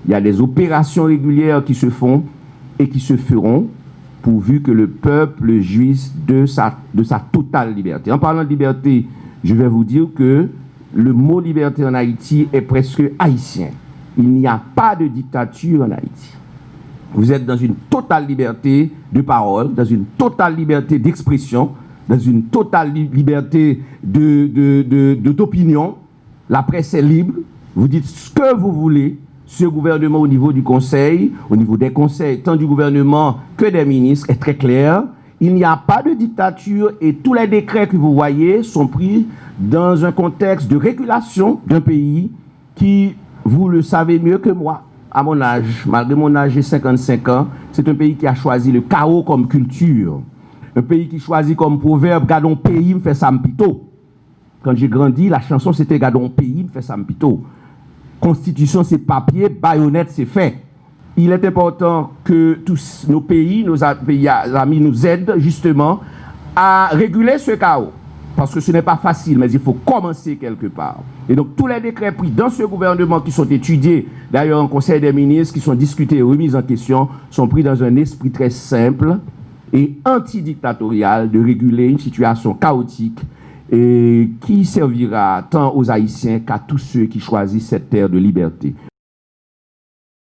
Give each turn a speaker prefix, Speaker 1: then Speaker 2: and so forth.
Speaker 1: Il y a des opérations régulières qui se font et qui se feront pourvu que le peuple jouisse de sa totale liberté. En parlant de liberté, je vais vous dire que le mot liberté en Haïti est presque haïtien. Il n'y a pas de dictature en Haïti. Vous êtes dans une totale liberté de parole, dans une totale liberté d'expression, dans une totale liberté d'opinion. La presse est libre. Vous dites ce que vous voulez. Ce gouvernement au niveau du conseil, au niveau des conseils, tant du gouvernement que des ministres, est très clair. Il n'y a pas de dictature et tous les décrets que vous voyez sont pris dans un contexte de régulation d'un pays qui, vous le savez mieux que moi, à mon âge, malgré mon âge, j'ai 55 ans, c'est un pays qui a choisi le chaos comme culture. Un pays qui choisit comme proverbe, gardons pays, me fait ça m'pito. Quand j'ai grandi, la chanson c'était gardons pays, me fait ça m'pito. Constitution, c'est papier, baïonnette, c'est fait. Il est important que tous nos pays, nos amis nous aident justement à réguler ce chaos. Parce que ce n'est pas facile, mais il faut commencer quelque part. Et donc tous les décrets pris dans ce gouvernement qui sont étudiés, d'ailleurs en Conseil des ministres, qui sont discutés et remis en question, sont pris dans un esprit très simple et antidictatorial de réguler une situation chaotique et qui servira tant aux Haïtiens qu'à tous ceux qui choisissent cette terre de liberté.